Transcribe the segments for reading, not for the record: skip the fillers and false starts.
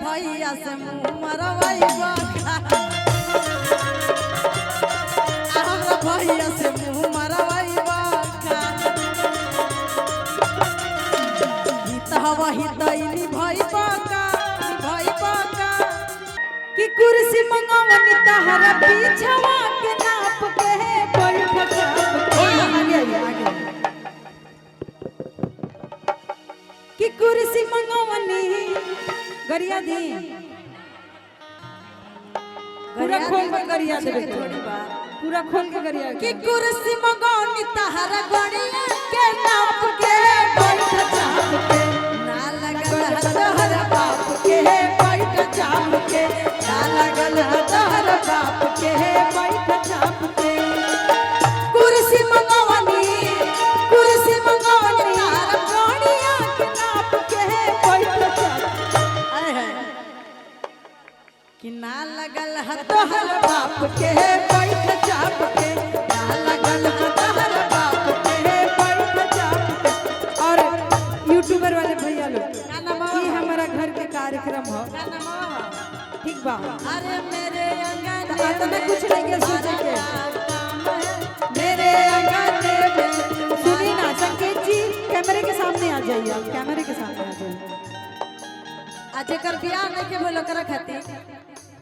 भैया से मुँह मरवाइबा हमरा भैया से मुँह मरवाइबा हित हवा हितैनी भइबा का कि कुर्सी मंगावनी तहरा पीछवा के नाप के बैठ आगे कि कुर्सी मंगावनी गरिया दी पूरा खोल के गरिया दे थोड़ी बात पूरा खोल के गरिया कि कुर्सी मंगावनी तहरा गरिया के नाप के बैठ चाप के ना लगल तहरा बाप के बैठ चाप के ना लगल तहरा बाप के बैठ चाप के कुर्सी मंगावनी तहरा गरिया के नाप के बैठ चाप आए है कि ना लगल तहरा बाप के बैठ चाप के ना लगल तहरा बाप के बैठ चाप के। और यूट्यूबर वाले भैया लोग ये हमारा घर के कार्यक्रम हो ठीक बा अरे मेरे अंगन में कुछ नहीं के सोचे के मेरे अंगन में सुनी ना संकेत जी कैमरे के सामने आ जाइए आप कैमरे के सामने आ जाइए आज कर बियाह नहीं के बोलो कर खाते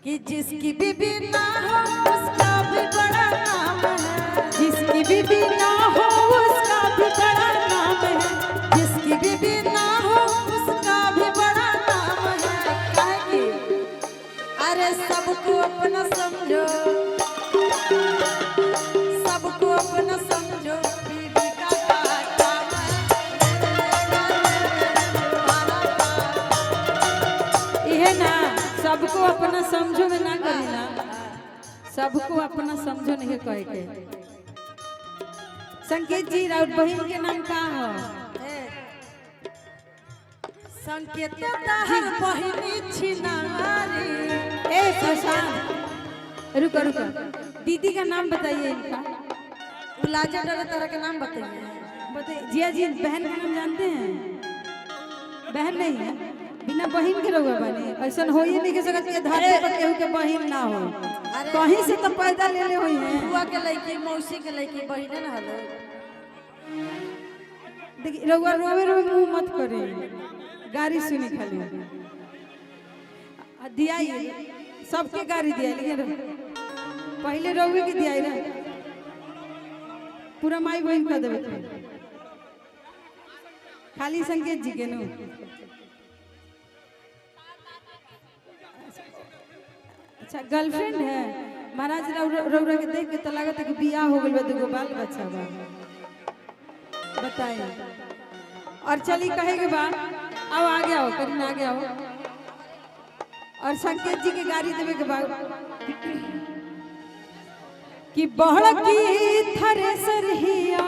कि जिसकी बीबी ना हो उसका भी बड़ा नाम है जिसकी बीबी ना हो उसका भी बड़ा नाम है जिसकी बीबी ना हो उसका भी बड़ा नाम है कहेगी अरे सबको अपना समझो बीबी का काम है ये ना सबको अपना समझो में ना करी ना सबको अपना समझो नहीं कहे के संकेत जी राउत बहन के नाम का हो संकेत तहर बहिनी छिनारी ए प्रशांत रुको दीदी का नाम बताइए इनका उलाजा डरे तरह के नाम बताइए जिया जी बहन का नाम जानते हैं बहन नहीं है बिना बहन के रहुआ बने ऐसा हो ही नहीं के सकत के धरती पर केहू के बहन ना हो कहीं से तो पैदा ले ले होई है बुआ के लड़की मौसी के लड़की बहन ना हलो देखिए रहुआ रोवे मुंह मत करे गाड़ी सुनी खाली दिया सबके गाड़ी दिया लेकिन पहले रहुए के दिया ना पूरा माई बहन कर देवे खाली संकेत जी के नो अच्छा गर्लफ्रेंड है महाराज रौरा के देख के तो लागत है कि बियाह हो गइल बा दुगो बाल बच्चा बा बताइए और चली कहे के बाद आओ आगे आओ करीना आगे आओ और संकेत जी के गाड़ी देवे के बाद कि बहड़की थ्रेसर हिया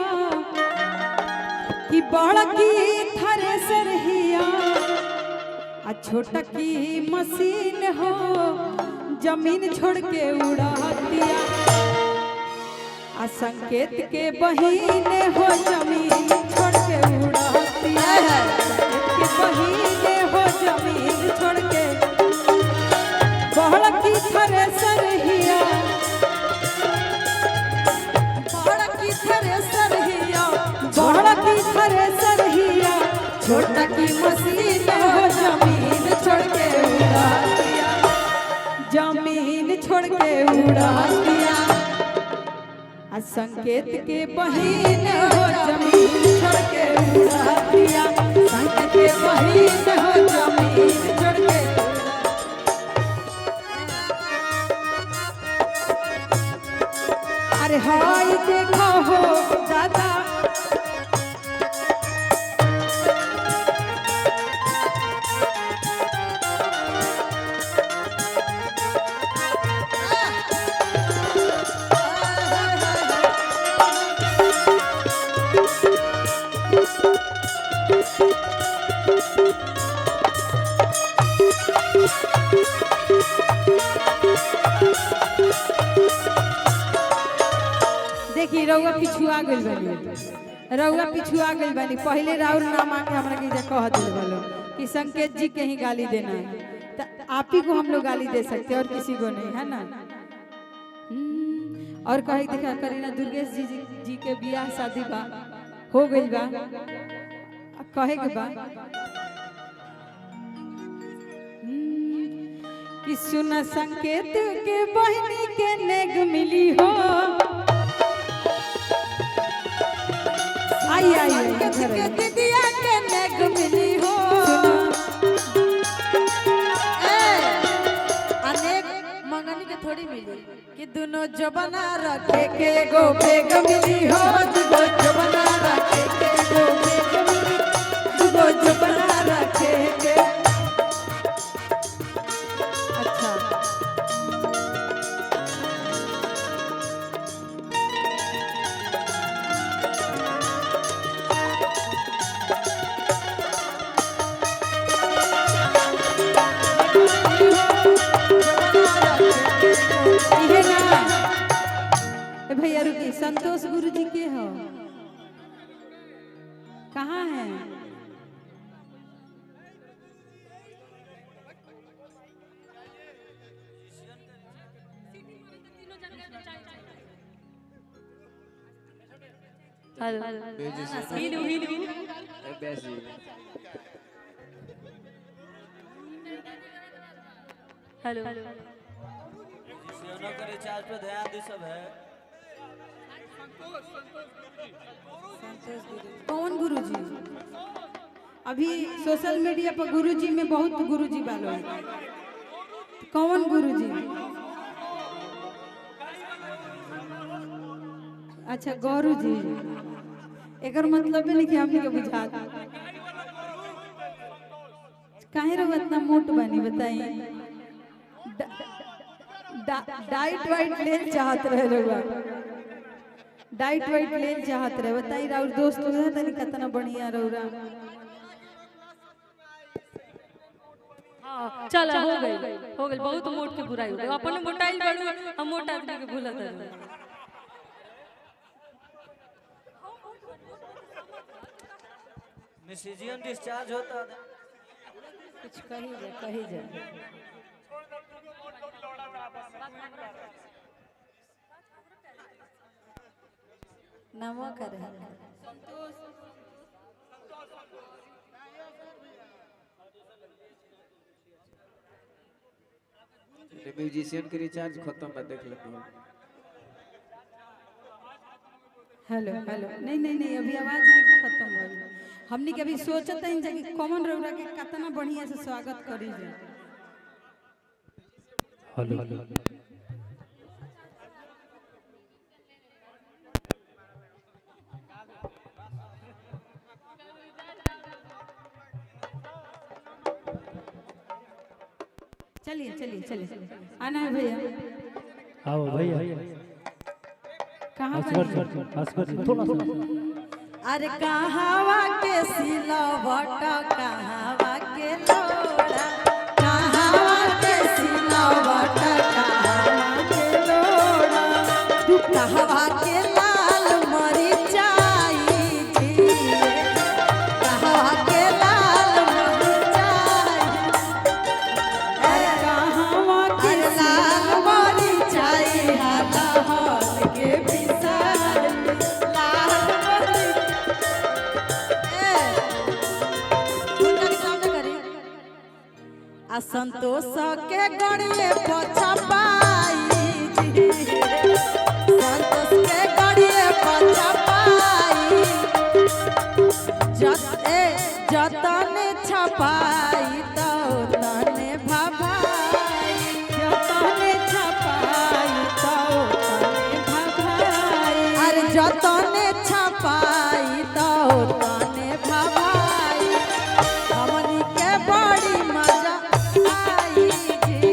कि बहड़की थ्रेसर हिया आ छोटकी मशीन हो जमीन छोड़ के उड़ातिया आ संकेत के बहिन हो जमीन छोड़ के उड़ातिया के बहिन हो जमीन छोड़ के बहड़की थ्रेसर हिया बहड़की थ्रेसर हिया बहड़की थ्रेसर हिया छोटकी मशीन हो जमीन छोड़ के उड़ातिया जमीन छोड़ के उड़ा दिया संकेत के बहिन हो जमीन छोड़ के उड़ा दिया संकेत के बहिन हो जमीन छोड़ के अरे हाय देखो हो दादा देखी रउआ पिछुआ गइल बानी रउआ पिछुआ गइल बानी पहले राउर नाम आके हमरा के कह दिल बोलो कि संकेत जी के ही गाली देना आप ही को हम लोग गाली दे सकते हैं और किसी को नहीं, है ना। और कहे देखा करीना दुर्गेश जी के बियाह शादी बा हो गई बा, कहे के बा कि सुना संकेत के बहनी के नेग मिली हो। आई आई के दीदिया के नेग मिली हो। अनेक मंगनी के थोड़ी मिली कि दोनों जबना रखे के गो बेग मिली हो। दुगो जबना रखे के गो बेग मिली, दुगो जबना रखे के। भैया रुकी, संतोष गुरु जी के हो, कहाँ है? हेलो रिचार्ज पे ध्यान दी सब है। कौन गुरुजी? अभी सोशल मीडिया पर गुरुजी में बहुत गुरुजी वालों हैं। कौन गुरुजी? अच्छा गौरू जी, एक मतलब नहीं कि हमने के बुझा काहे रहो इतना मोट बनी बताइए। डाइट वाइट ले चाहत रहे लोग, डाइट वाइट ले चाहत रहे बताई। राउर दोस्त लोग तनी कितना बढ़िया रौरा। हां चल हो गई बहुत मोट के बुराई हो गई। अपन मोटाइल बड़ू हम मोटा आदमी के भूलत है। मिसिजियम डिस्चार्ज होता है कुछ कही जा नमो करे म्यूजिशियन के रिचार्ज खत्म है, देख लेते हैं। हेलो हेलो नहीं अभी आवाज नहीं खत्म हो गई। हमनी के अभी सोचत है कि कॉमन रौरा के कितना बढ़िया से स्वागत करी जाए। हेलो हेलो चलिए चलिए चलिए आना है भैया। आओ भैया कहाँ थोड़ा सा। अरे कहावा के सिलवट कहावा के लोड़ा, कहावा के सिलवट कहावा के लोड़ा, तू कहावा के लाल मरिचाई जी, कहावा के लाल मरिचाई। अरे कहावा के लाल मरिचाई हाथा हाथ के पिसाई लाल संतोष के गड़िए पछपाई जी, संतोष के गड़िए पछपाई जतने छपाई तो तने भभाई, जतने छपाई तो तने भभाई। अरे जतने छपाई तो तने भभाई। हमनी के बड़ी मजा आई जी,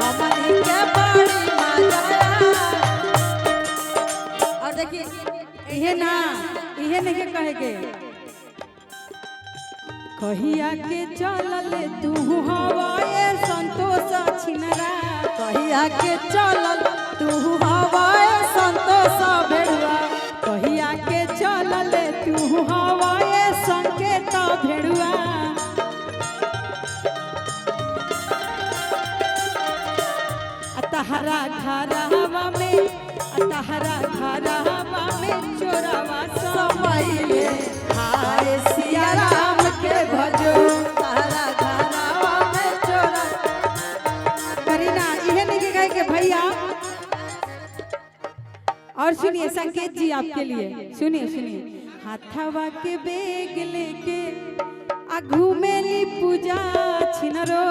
हमनी के बड़ी मजा। और देखिए इहे नहीं के कहे के कहिया के चलल तू हवाए संतोष छिनरा, कहिया के चलल तू हवाए संतोष भेड़ुआ, कहिया के चलल तू हवाए संकेत भेड़ुआ। तहरा घरवा में तहरा घरवा में चोरवा समैले हाय सिया राम के भजो तहरा घरवा में चोरा करीना इहे नहीं कहे के भैया। और सुनिए संकेत जी आपके लिए सुनिए सुनिए हाथवा के बेग लेके आ घूमेली पूजा छिनरो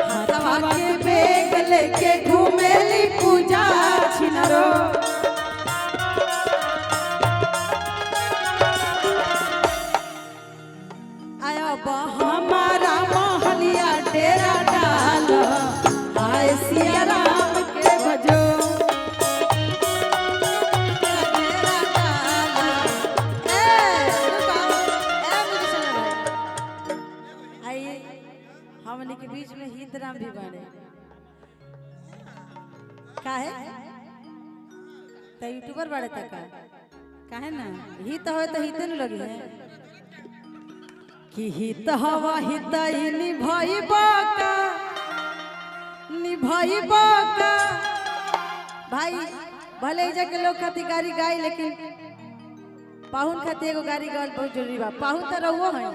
हाथवा के बेग लेके घूमेली पूजा छिनरो आया हमारा महलिया डेरा डाल हाय सिया राम के भजो डेरा डाल आइए हमने के बीच में हित राम भी बाड़े काहे तो यूट्यूबर बाड़े तक काहे ना हित हो तो हित न लगी है कि हित हवा हित निभाई बाका भाई भले ही जगह लोग खातिर गाड़ी गाई लेकिन पाहुन खातिर एगो गाड़ी गावल बहुत जरूरी बा पाहुन तो रहुओ है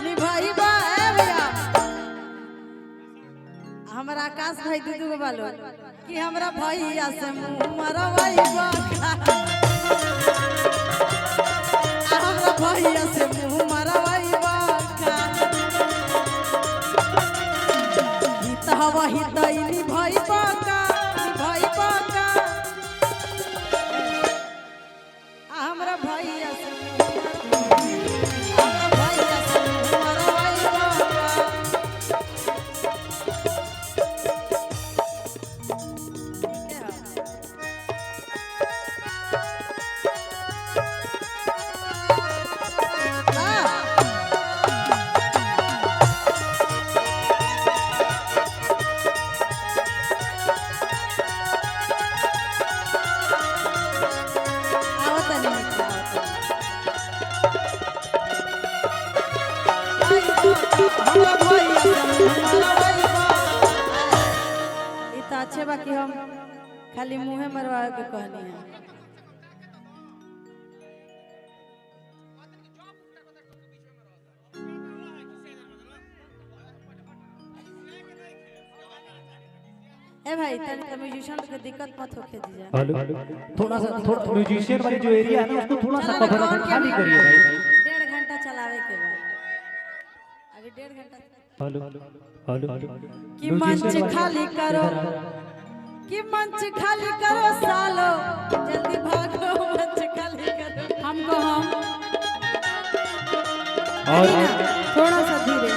निभाई बा ए भैया हमारा आकाश भाई दू गो बालो कि हमरा भैया से मुंह मरवाई बा हमरा भैया से मुंह मरवाई बा हवा हितैनी भाई बाका हमरा भैया से मरवाई बाका अच्छे बाकी हम खाली मुँहे मरवाए के कहनी है ए भाई तनी म्यूजिशियन के दिक्कत मत होके दीजिए हेलो थोड़ा म्यूजिशियन वाली जो एरिया है ना उसको थोड़ा सा कवर खाली करिए भाई 1.5 घंटा चलावे के बाद अभी 1.5 घंटा हेलो कि मंच खाली करो सालो जल्दी भागो मंच खाली करो हमको हम और थोड़ा सा धीरे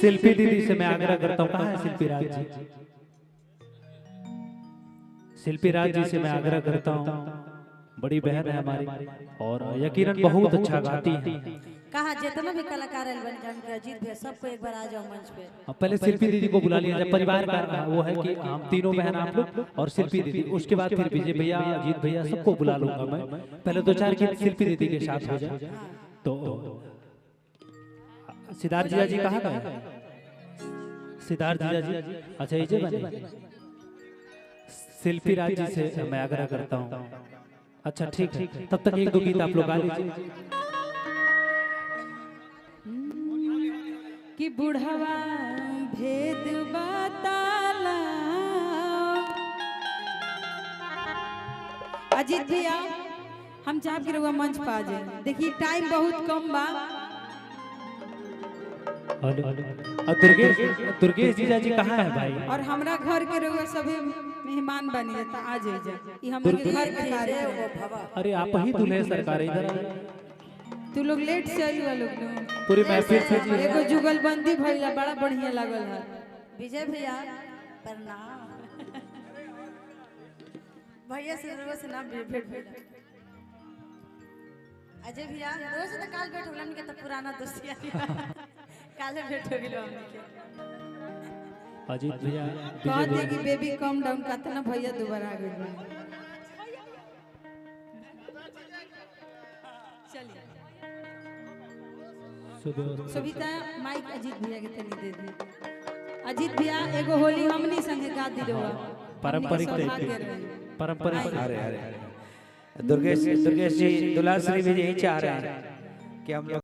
शिल्पी दीदी से मैं आग्रह करता हूँ कहाँ है शिल्पी राज जी से मैं आग्रह करता हूँ बड़ी बहन है हमारी और यकीनन बहुत अच्छा गाती है कहा जितना भी कलाकार बन जान के अजीत भैया सबको एक बार आ जाओ मंच पे पहले शिल्पी दीदी को बुला लिया जब परिवार का वो है कि हम तीनों बहन आप लोग और शिल्पी दीदी उसके बाद फिर विजय भैया अजीत भैया सबको बुला लूंगा मैं पहले 2-4 गीत शिल्पी दीदी के साथ हो जाए तो सिद्धार्थ जीजा जी कहाँ गए सिद्धार्थ जीजा जी अच्छा ये बने शिल्पी राज जी से मैं आग्रह करता हूँ अच्छा ठीक है तब तक 1-2 गीत आप लोग गा लीजिए कि बुढ़वा भेद बताला अजीत भैया हम चाह के रहुआ मंच पा जाए देखिए टाइम बहुत कम बा और दुर्गेश जीजा जी कहाँ है भाई और हमरा घर के रहुआ सभी मेहमान बनी जाता आ जाइए ई हमरे घर के कार्यक्रम अरे आप ही दूल्हे सरकार इधर तू लोग लेट से आई लोग पूरी महफिल से एगो जुगलबंदी भइला बड़ा बढ़िया लागल है विजय भैया प्रणाम भैया से रोज नाम भेट अजय भैया रोज तो काल भेट होलन के तो पुराना दोस्ती काले भेट हो गेलो हमनी के अजीत भैया कहते कि बेबी कम डाउन कतना भैया दोबारा आ गइल सुविधा माइक अजीत भैया के तनी दे दी। अजीत भैया एगो होली हमनी संगे गा दी रहुआ पारंपरिक पारंपरिक। अरे दुर्गेश जी दुलाश्री भी यही चाह रहे हैं कि हम लोग